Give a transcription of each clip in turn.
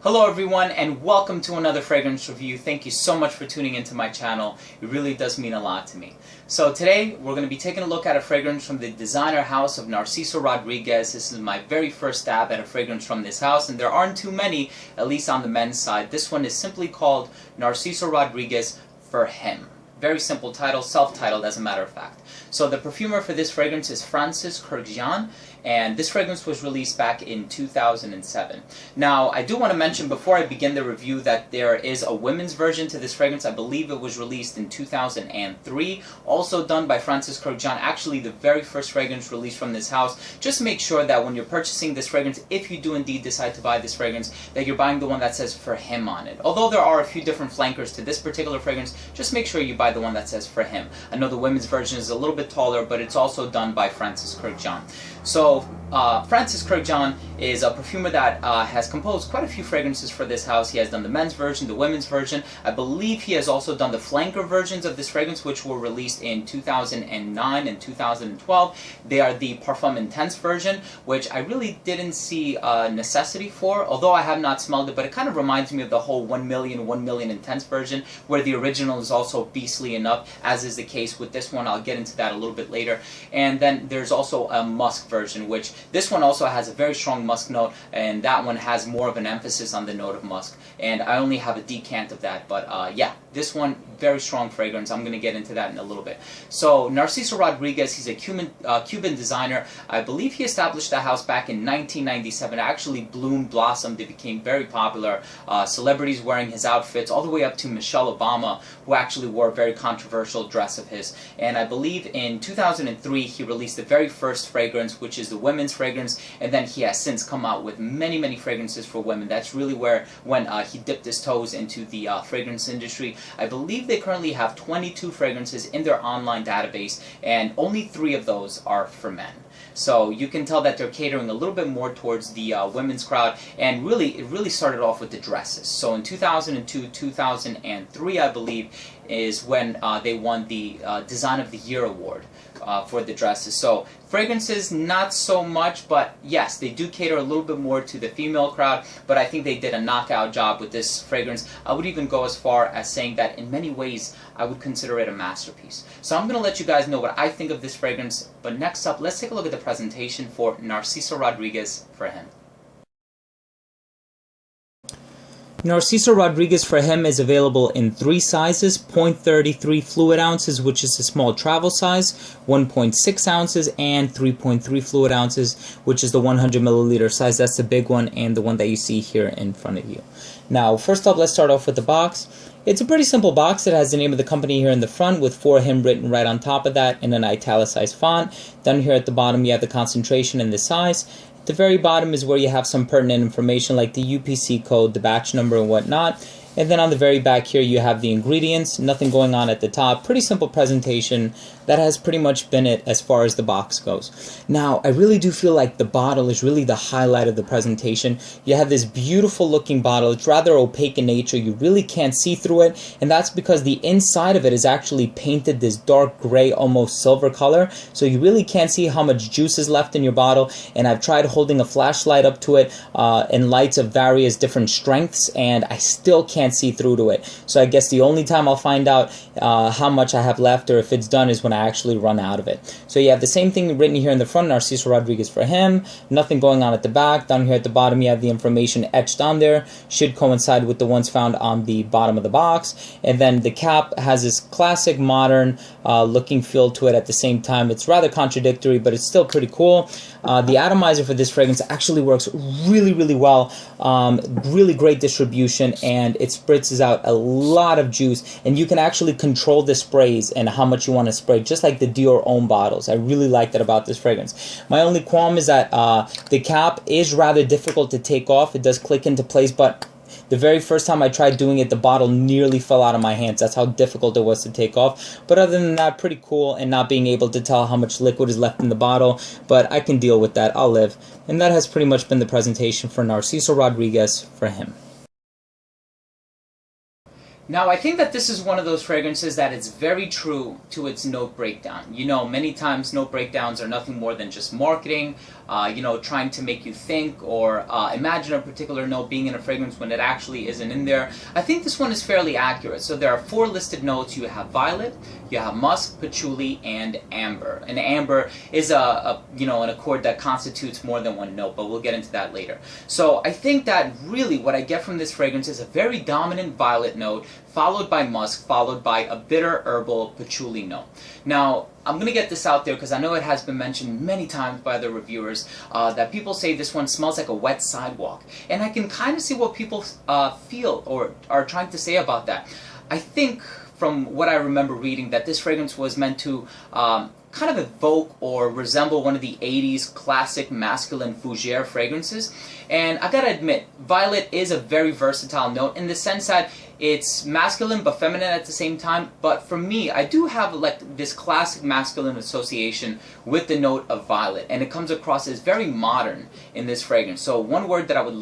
Hello everyone and welcome to another fragrance review. Thank you so much for tuning into my channel. It really does mean a lot to me. So today we're going to be taking a look at a fragrance from the designer house of Narciso Rodriguez. This is my very first stab at a fragrance from this house, and there aren't too many, at least on the men's side. This one is simply called Narciso Rodriguez for Him. Very simple title, self-titled as a matter of fact. So the perfumer for this fragrance is Kurkdjian, and this fragrance was released back in 2007. Now, I do want to mention before I begin the review that there is a women's version to this fragrance. I believe it was released in 2003, also done by Kurkdjian, actually the very first fragrance released from this house. Just make sure that when you're purchasing this fragrance, if you do indeed decide to buy this fragrance, that you're buying the one that says For Him on it. Although there are a few different flankers to this particular fragrance, just make sure you buy the one that says For Him. I know the women's version is a little bit taller, but it's also done by Kurkdjian. So, Kurkdjian is a perfumer that has composed quite a few fragrances for this house. He has done the men's version, the women's version. I believe he has also done the flanker versions of this fragrance, which were released in 2009 and 2012. They are the Parfum Intense version, which I really didn't see a necessity for, although I have not smelled it, but it kind of reminds me of the whole 1 million Intense version, where the original is also beastly enough, as is the case with this one. I'll get into that a little bit later. And then there's also a musk version, which this one also has a very strong musk note, and that one has more of an emphasis on the note of musk. And I only have a decant of that, but yeah, this one, very strong fragrance. I'm going to get into that in a little bit. So Narciso Rodriguez, he's a Cuban designer. I believe he established the house back in 1997. It actually bloomed, blossomed. It became very popular. Celebrities wearing his outfits, all the way up to Michelle Obama, who actually wore a very controversial dress of his. And I believe in 2003 he released the very first fragrance, which is the women's fragrance, and then he has since come out with many fragrances for women. That's really when he dipped his toes into the fragrance industry. I believe they currently have 22 fragrances in their online database, and only 3 of those are for men. So you can tell that they're catering a little bit more towards the women's crowd, and it really started off with the dresses. So in 2002, 2003, I believe, is when they won the Design of the Year award for the dresses. So fragrances, not so much, but yes, they do cater a little bit more to the female crowd, but I think they did a knockout job with this fragrance. I would even go as far as saying that in many ways I would consider it a masterpiece. So I'm going to let you guys know what I think of this fragrance, but next up, let's take a look at the presentation for Narciso Rodriguez for Him. Narciso Rodriguez for Him is available in 3 sizes: 0.33 fluid ounces, which is a small travel size, 1.6 ounces, and 3.3 fluid ounces, which is the 100 milliliter size. That's the big one, and the one that you see here in front of you. Now, first off, let's start off with the box. It's a pretty simple box. It has the name of the company here in the front with For Him written right on top of that in an italicized font. Down here at the bottom, you have the concentration and the size. At the very bottom is where you have some pertinent information like the UPC code, the batch number, and whatnot. And then on the very back here you have the ingredients, nothing going on at the top. Pretty simple presentation. That has pretty much been it as far as the box goes. Now, I really do feel like the bottle is really the highlight of the presentation. You have this beautiful looking bottle. It's rather opaque in nature. You really can't see through it, and that's because the inside of it is actually painted this dark gray, almost silver color, so you really can't see how much juice is left in your bottle. And I've tried holding a flashlight up to it in lights of various different strengths, and I still can't see through to it. So I guess the only time I'll find out how much I have left or if it's done is when I actually run out of it. So you have the same thing written here in the front, Narciso Rodriguez for Him, nothing going on at the back. Down here at the bottom you have the information etched on there, should coincide with the ones found on the bottom of the box. And then the cap has this classic modern looking feel to it at the same time. It's rather contradictory, but it's still pretty cool. The atomizer for this fragrance actually works really well, really great distribution, and it spritzes out a lot of juice, and you can actually control the sprays and how much you want to spray, just like the Dior Homme bottles. I really like that about this fragrance. My only qualm is that the cap is rather difficult to take off. It does click into place, but the very first time I tried doing it, the bottle nearly fell out of my hands. That's how difficult it was to take off. But other than that, pretty cool, and not being able to tell how much liquid is left in the bottle, but I can deal with that. I'll live. And that has pretty much been the presentation for Narciso Rodriguez for Him. Now, I think that this is one of those fragrances that is very true to its note breakdown. You know, many times note breakdowns are nothing more than just marketing, you know, trying to make you think or imagine a particular note being in a fragrance when it actually isn't in there. I think this one is fairly accurate. So there are 4 listed notes. You have violet, you have musk, patchouli, and amber. And amber is you know, an accord that constitutes more than one note, but we'll get into that later. So I think that really what I get from this fragrance is a very dominant violet note, followed by musk, followed by a bitter herbal patchouli note. Now, I'm going to get this out there because I know it has been mentioned many times by the reviewers that people say this one smells like a wet sidewalk. And I can kind of see what people feel or are trying to say about that. I think from what I remember reading that this fragrance was meant to kind of evoke or resemble one of the 80s classic masculine fougere fragrances. And I gotta admit, violet is a very versatile note in the sense that it's masculine but feminine at the same time. But for me, I do have like this classic masculine association with the note of violet, and it comes across as very modern in this fragrance. So one word that I would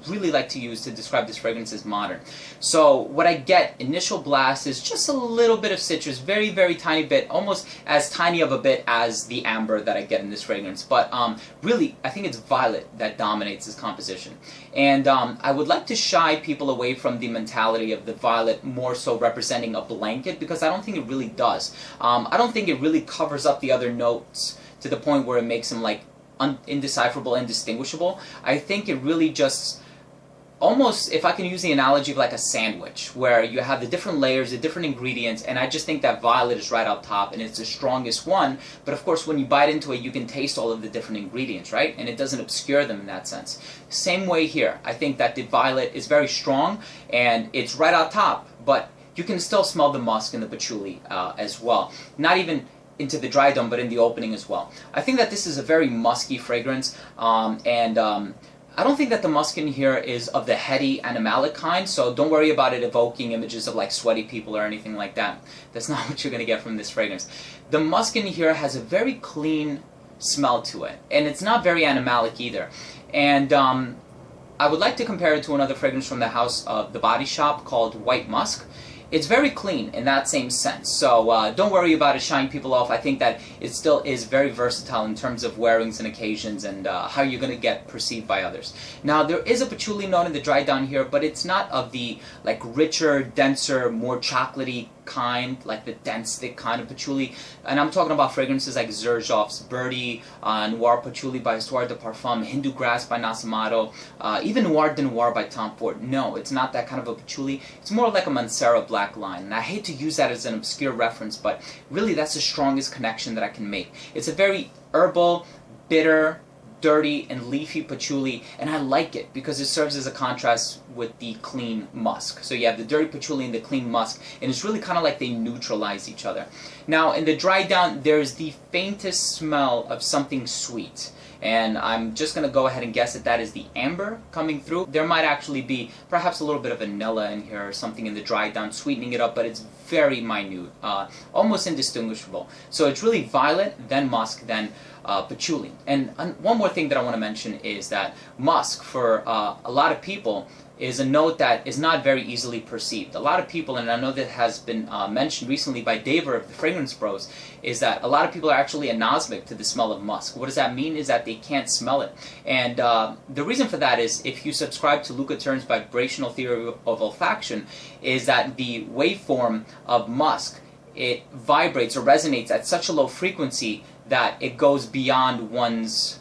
really like to use to describe this fragrance is modern. So what I get, initial blast, is just a little bit of citrus, very, very tiny bit, almost as tiny of a bit as the amber that I get in this fragrance. But really, I think it's violet that dominates this composition. And I would like to shy people away from the mentality of the violet more so representing a blanket, because I don't think it really does. I don't think it really covers up the other notes to the point where it makes them like indecipherable, indistinguishable. I think it really just almost, if I can use the analogy of like a sandwich, where you have the different layers, the different ingredients, and I just think that violet is right out top, and it's the strongest one, but of course when you bite into it, you can taste all of the different ingredients, right? And it doesn't obscure them in that sense. Same way here. I think that the violet is very strong, and it's right out top, but you can still smell the musk and the patchouli as well. Not even into the dry dome, but in the opening as well. I think that this is a very musky fragrance, I don't think that the musk in here is of the heady animalic kind, so don't worry about it evoking images of like sweaty people or anything like that. That's not what you're going to get from this fragrance. The musk in here has a very clean smell to it, and it's not very animalic either. And I would like to compare it to another fragrance from the house of The Body Shop called White Musk. It's very clean in that same sense, so don't worry about it shying people off. I think that it still is very versatile in terms of wearings and occasions and how you're going to get perceived by others. Now, there is a patchouli note in the dry down here, but it's not of the like richer, denser, more chocolatey kind, like the dense, thick kind of patchouli. And I'm talking about fragrances like Xerjoff's Birdie, Noir Patchouli by Histoire de Parfum, Hindu Grass by Nasamato, even Noir de Noir by Tom Ford. No, it's not that kind of a patchouli. It's more like a Mancera Black Line. And I hate to use that as an obscure reference, but really that's the strongest connection that I can make. It's a very herbal, bitter, dirty and leafy patchouli, and I like it because it serves as a contrast with the clean musk. So you have the dirty patchouli and the clean musk, and it's really kind of like they neutralize each other. Now in the dry down, there's the faintest smell of something sweet, and I'm just going to go ahead and guess that that is the amber coming through. There might actually be perhaps a little bit of vanilla in here or something in the dry down sweetening it up, but it's very minute, almost indistinguishable. So it's really violet, then musk, then patchouli. And one more thing that I want to mention is that musk, for a lot of people, is a note that is not very easily perceived. A lot of people, and I know that has been mentioned recently by Daver of the Fragrance Bros, is that a lot of people are actually anosmic to the smell of musk. What does that mean? Is that they can't smell it. And the reason for that is, if you subscribe to Luca Turn's vibrational theory of olfaction, is that the waveform of musk, it vibrates or resonates at such a low frequency that it goes beyond one's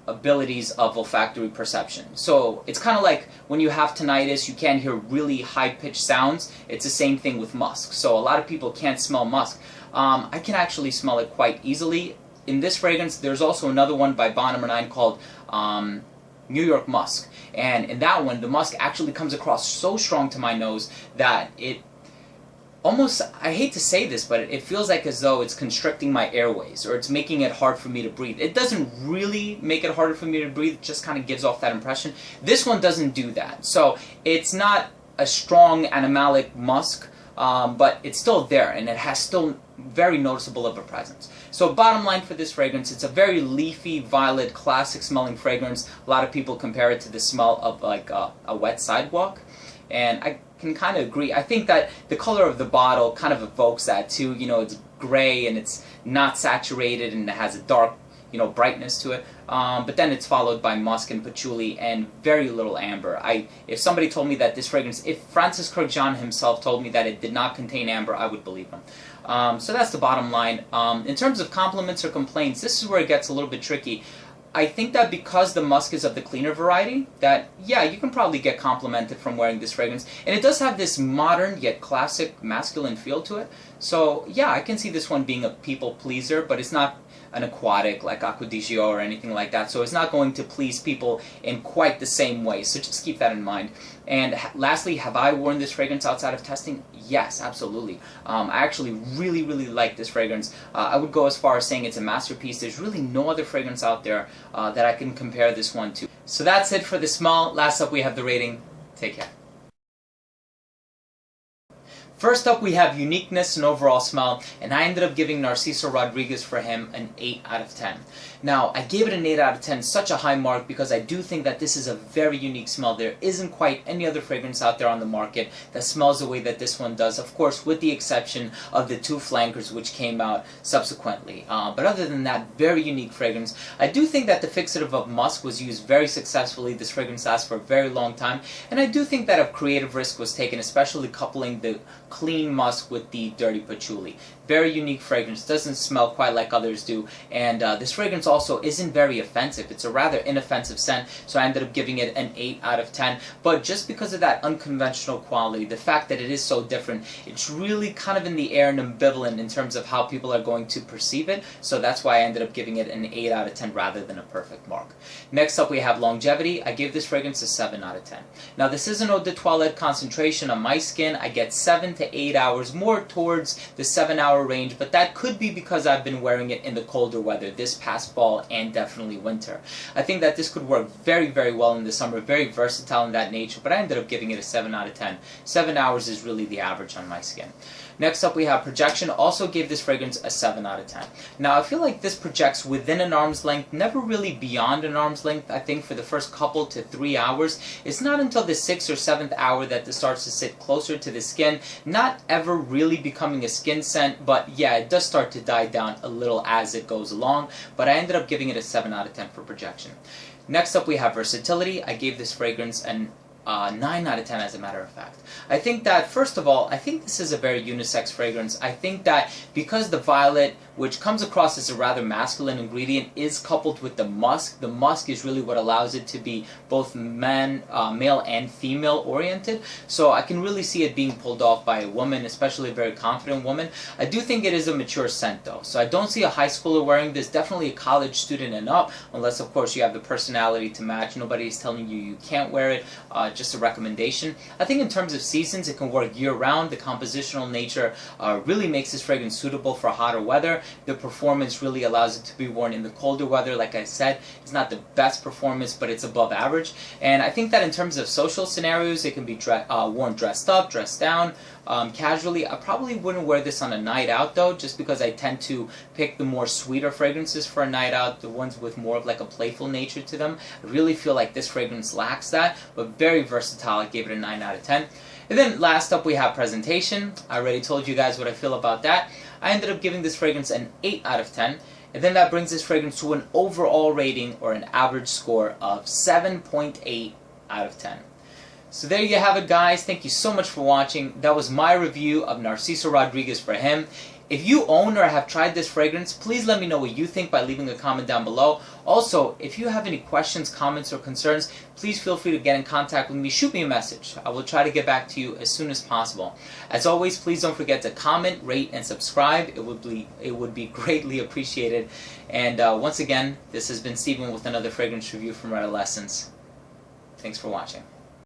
abilities of olfactory perception. So it's kind of like when you have tinnitus, you can't hear really high-pitched sounds. It's the same thing with musk. So a lot of people can't smell musk. I can actually smell it quite easily. In this fragrance, there's also another one by Bond No. 9 called New York Musk. And in that one, the musk actually comes across so strong to my nose that it almost, I hate to say this, but it feels like as though it's constricting my airways, or it's making it hard for me to breathe. It doesn't really make it harder for me to breathe, it just kind of gives off that impression. This one doesn't do that. So it's not a strong animalic musk, but it's still there, and it has still very noticeable of a presence. So bottom line for this fragrance, it's a very leafy, violet, classic smelling fragrance. A lot of people compare it to the smell of like a wet sidewalk. and I can kind of agree. I think that the color of the bottle kind of evokes that too. You know, it's gray and it's not saturated and it has a dark, you know, brightness to it. But then it's followed by musk and patchouli and very little amber. If somebody told me that this fragrance, if Francis Kurkdjian himself told me that it did not contain amber, I would believe him. So that's the bottom line. In terms of compliments or complaints, this is where it gets a little bit tricky. I think that because the musk is of the cleaner variety, that, yeah, you can probably get complimented from wearing this fragrance. And it does have this modern yet classic masculine feel to it. So, yeah, I can see this one being a people pleaser, but it's not an aquatic like Acqua di Gio or anything like that. So it's not going to please people in quite the same way. So just keep that in mind. And lastly, have I worn this fragrance outside of testing? Yes, absolutely. I actually really, really like this fragrance. I would go as far as saying it's a masterpiece. There's really no other fragrance out there that I can compare this one to. So that's it for the smell. Last up, we have the rating. Take care. First up, we have uniqueness and overall smell, and I ended up giving Narciso Rodriguez for him an 8 out of 10. Now, I gave it an 8 out of 10, such a high mark, because I do think that this is a very unique smell. There isn't quite any other fragrance out there on the market that smells the way that this one does, of course, with the exception of the 2 flankers, which came out subsequently. But other than that, very unique fragrance. I do think that the fixative of musk was used very successfully. This fragrance lasts for a very long time, and I do think that a creative risk was taken, especially coupling the clean musk with the dirty patchouli. Very unique fragrance, doesn't smell quite like others do, and this fragrance also isn't very offensive. It's a rather inoffensive scent, so I ended up giving it an 8 out of 10. But just because of that unconventional quality, the fact that it is so different, it's really kind of in the air and ambivalent in terms of how people are going to perceive it, so that's why I ended up giving it an 8 out of 10 rather than a perfect mark. Next up, we have longevity. I gave this fragrance a 7 out of 10. Now, this is an eau de toilette concentration on my skin. I get 7 to 8 hours, more towards the 7-hour range, but that could be because I've been wearing it in the colder weather this past fall and definitely winter. I think that this could work very, very well in the summer, very versatile in that nature, but I ended up giving it a 7 out of 10. 7 hours is really the average on my skin. Next up, we have projection. Also gave this fragrance a 7 out of 10. Now, I feel like this projects within an arm's length, never really beyond an arm's length. I think for the first couple to 3 hours. It's not until the 6th or 7th hour that this starts to sit closer to the skin. Not ever really becoming a skin scent, but yeah, it does start to die down a little as it goes along. But I ended up giving it a 7 out of 10 for projection. Next up, we have versatility. I gave this fragrance an 9 out of 10 as a matter of fact. I think that, first of all, I think this is a very unisex fragrance. I think that because the violet, which comes across as a rather masculine ingredient, is coupled with the musk is really what allows it to be both male and female oriented. So I can really see it being pulled off by a woman, especially a very confident woman. I do think it is a mature scent though. So I don't see a high schooler wearing this, definitely a college student and up, unless of course you have the personality to match. Nobody is telling you you can't wear it. Just a recommendation. I think in terms of seasons, it can work year-round. The compositional nature really makes this fragrance suitable for hotter weather. The performance really allows it to be worn in the colder weather. Like I said, it's not the best performance, but it's above average. And I think that in terms of social scenarios, it can be worn dressed up, dressed down, casually. I probably wouldn't wear this on a night out though, just because I tend to pick the more sweeter fragrances for a night out, the ones with more of like a playful nature to them. I really feel like this fragrance lacks that, but very versatile. I gave it a 9 out of 10. And then last up, we have presentation. I already told you guys what I feel about that. I ended up giving this fragrance an 8 out of 10. And then that brings this fragrance to an overall rating, or an average score, of 7.8 out of 10. So there you have it, guys. Thank you so much for watching. That was my review of Narciso Rodriguez for him. If you own or have tried this fragrance, please let me know what you think by leaving a comment down below. Also, if you have any questions, comments, or concerns, please feel free to get in contact with me. Shoot me a message. I will try to get back to you as soon as possible. As always, please don't forget to comment, rate, and subscribe. It would be greatly appreciated. And once again, this has been Steven with another fragrance review from Red Essence. Thanks for watching.